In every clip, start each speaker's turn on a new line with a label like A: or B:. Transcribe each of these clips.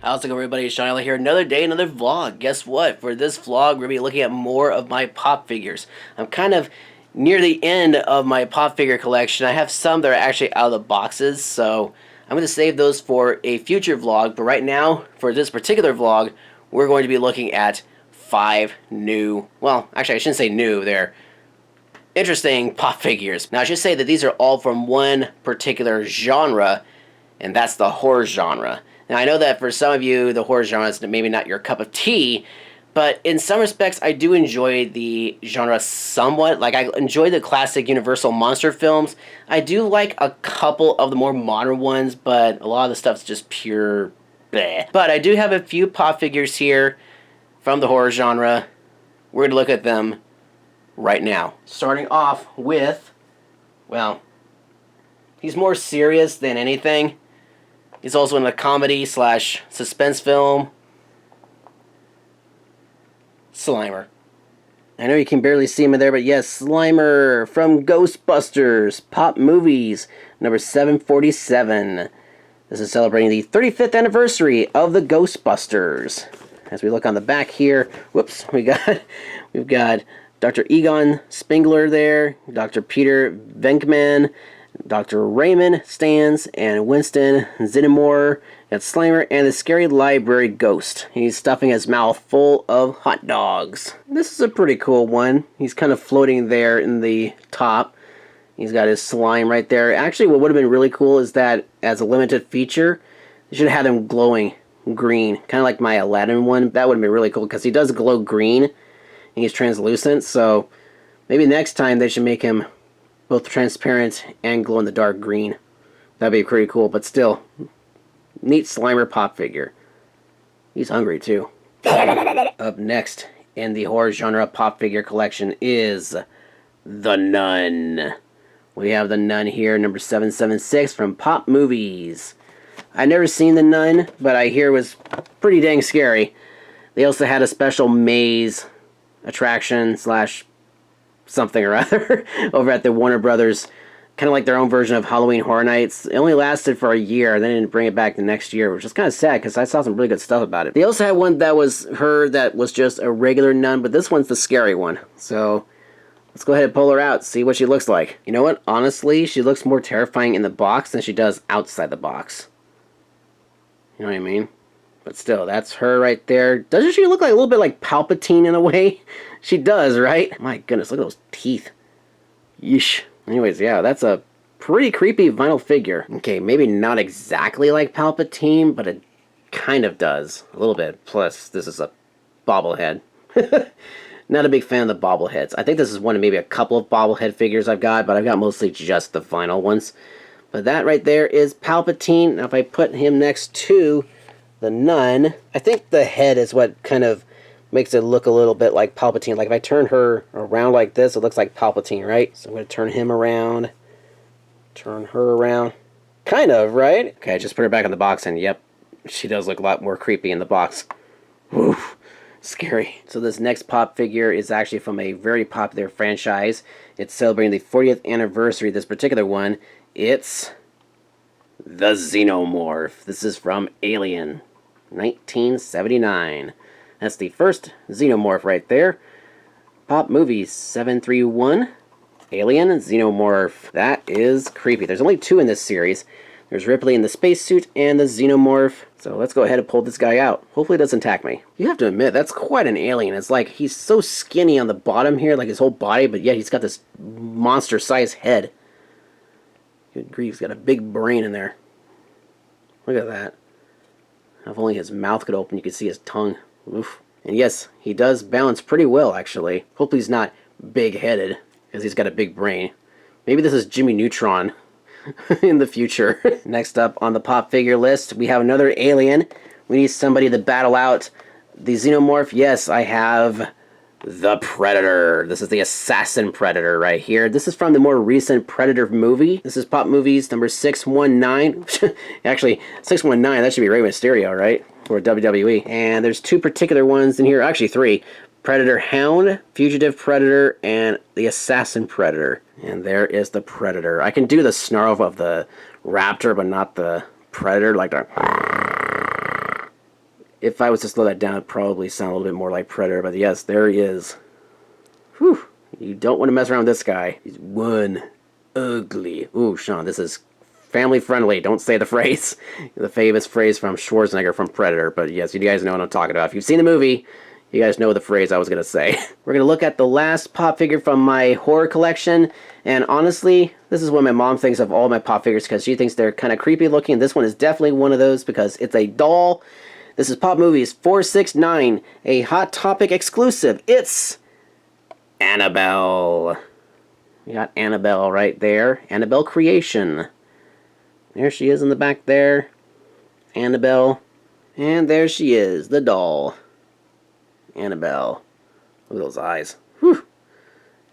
A: How's it going, everybody? Shaun here. Another day, another vlog. Guess what? For this vlog, we're going to be looking at more of my pop figures. I'm kind of near the end of my pop figure collection. I have some that are actually out of the boxes, so I'm going to save those for a future vlog. But right now, for this particular vlog, we're going to be looking at 5 new, well, actually I shouldn't say new, they're interesting pop figures. Now I should say that these are all from one particular genre, and that's the horror genre. Now, I know that for some of you, the horror genre is maybe not your cup of tea, but in some respects, I do enjoy the genre somewhat. Like, I enjoy the classic Universal monster films. I do like a couple of the more modern ones, but a lot of the stuff's just pure bleh. But I do have a few pop figures here from the horror genre. We're going to look at them right now. Starting off with, well, he's more serious than anything. He's also in a comedy / suspense film. Slimer. I know you can barely see him in there, but yes, Slimer from Ghostbusters Pop Movies, number 747. This is celebrating the 35th anniversary of the Ghostbusters. As we look on the back here, whoops, we've got Dr. Egon Spengler there, Dr. Peter Venkman, Dr. Raymond Stans, and Winston Xenomorph. Got Slimer and the scary library ghost. He's stuffing his mouth full of hot dogs. This is a pretty cool one. He's kind of floating there in the top. He's got his slime right there. Actually, what would have been really cool is that as a limited feature, they should have had him glowing green. Kind of like my Aladdin one. That would have been really cool because he does glow green and he's translucent. So maybe next time they should make him both transparent and glow-in-the-dark green. That'd be pretty cool, but still, neat Slimer pop figure. He's hungry, too. Up next in the horror genre pop figure collection is The Nun. We have The Nun here, number 776 from Pop Movies. I've never seen The Nun, but I hear it was pretty dang scary. They also had a special maze attraction / something or other over at the Warner Brothers, kind of like their own version of Halloween Horror Nights. It only lasted for a year, and they didn't bring it back the next year, which is kind of sad because I saw some really good stuff about it. They also had one that was that was just a regular nun, but this one's the scary one. So let's go ahead and pull her out, see what she looks like. You know what? Honestly, she looks more terrifying in the box than she does outside the box. You know what I mean? But still, that's her right there. Doesn't she look like a little bit like Palpatine in a way? She does, right? My goodness, look at those teeth. Yeesh. Anyways, yeah, that's a pretty creepy vinyl figure. Okay, maybe not exactly like Palpatine, but it kind of does. A little bit. Plus, this is a bobblehead. Not a big fan of the bobbleheads. I think this is one of maybe a couple of bobblehead figures I've got, but I've got mostly just the vinyl ones. But that right there is Palpatine. Now, if I put him next to the Nun, I think the head is what kind of makes it look a little bit like Palpatine. Like if I turn her around like this, it looks like Palpatine, right? So I'm going to turn him around, turn her around. Kind of, right? Okay, I just put her back in the box, and yep, she does look a lot more creepy in the box. Oof, scary. So this next pop figure is actually from a very popular franchise. It's celebrating the 40th anniversary of this particular one. It's the Xenomorph. This is from Alien, 1979. That's the first Xenomorph right there. Pop Movies 731. Alien Xenomorph. That is creepy. There's only 2 in this series. There's Ripley in the spacesuit and the Xenomorph. So let's go ahead and pull this guy out. Hopefully it doesn't attack me. You have to admit, that's quite an alien. It's like he's so skinny on the bottom here, like his whole body, but yet he's got this monster-sized head. Good grief, he's got a big brain in there. Look at that. If only his mouth could open, you could see his tongue. Oof. And yes, he does balance pretty well, actually. Hopefully he's not big-headed, because he's got a big brain. Maybe this is Jimmy Neutron in the future. Next up on the pop figure list, we have another alien. We need somebody to battle out the Xenomorph. Yes, I have the Predator. This is the Assassin Predator right here. This is from the more recent Predator movie. This is Pop Movies number 619. Actually, 619, that should be Rey Mysterio, right? For WWE. And there's 2 particular ones in here. Actually, 3. Predator Hound, Fugitive Predator, and the Assassin Predator. And there is the Predator. I can do the snarl of the raptor, but not the Predator, like the... If I was to slow that down, it'd probably sound a little bit more like Predator, but yes, there he is. Whew. You don't want to mess around with this guy. He's one ugly. Ooh, Shaun, this is family friendly. Don't say the phrase. The famous phrase from Schwarzenegger from Predator. But yes, you guys know what I'm talking about. If you've seen the movie, you guys know the phrase I was going to say. We're going to look at the last pop figure from my horror collection. And honestly, this is what my mom thinks of all my pop figures because she thinks they're kind of creepy looking. This one is definitely one of those because it's a doll. This is Pop Movies 469, a Hot Topic exclusive. It's Annabelle. We got Annabelle right there. Annabelle Creation. There she is in the back there. Annabelle. And there she is, the doll. Annabelle. Look at those eyes. Whew.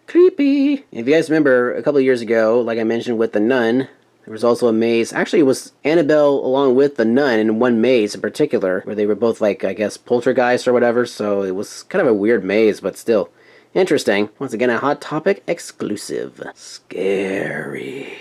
A: Creepy. If you guys remember, a couple of years ago, like I mentioned with the nun, there was also a maze. Actually, it was Annabelle along with the nun in one maze in particular, where they were both like, I guess, poltergeists or whatever, so it was kind of a weird maze, but still interesting. Once again, a Hot Topic exclusive. Scary.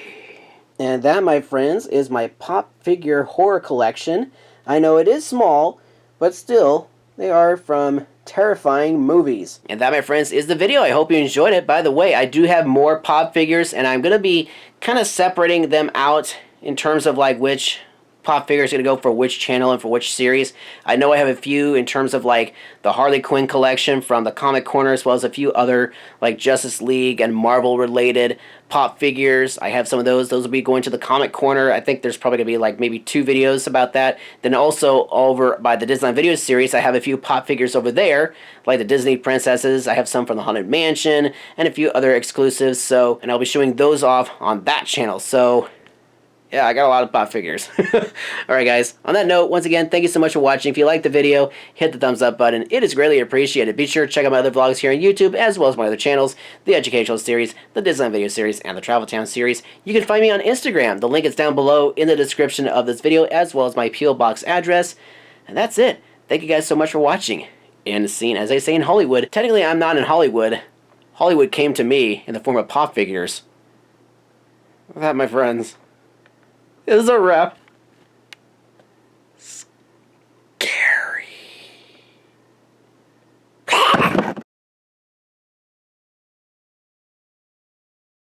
A: And that, my friends, is my pop figure horror collection. I know it is small, but still, they are from terrifying movies. And that, my friends, is the video. I hope you enjoyed it. By the way, I do have more pop figures, and I'm going to be kind of separating them out in terms of like which pop figure is going to go for which channel and for which series. I know I have a few in terms of like the Harley Quinn collection from the Comic Corner, as well as a few other like Justice League and Marvel related pop figures. I have some of those. Those will be going to the Comic Corner. I think there's probably going to be like maybe 2 videos about that. Then also over by the Disneyland Video series, I have a few pop figures over there, like the Disney princesses. I have some from the Haunted Mansion and a few other exclusives. So, and I'll be showing those off on that channel. So yeah, I got a lot of pop figures. Alright guys, on that note, once again, thank you so much for watching. If you liked the video, hit the thumbs up button. It is greatly appreciated. Be sure to check out my other vlogs here on YouTube, as well as my other channels, the Educational Series, the Disneyland Video Series, and the Travel Town Series. You can find me on Instagram. The link is down below in the description of this video, as well as my P.O. Box address. And that's it. Thank you guys so much for watching. And scene, as they say in Hollywood, technically I'm not in Hollywood. Hollywood came to me in the form of pop figures. That, my friends, is a wrap.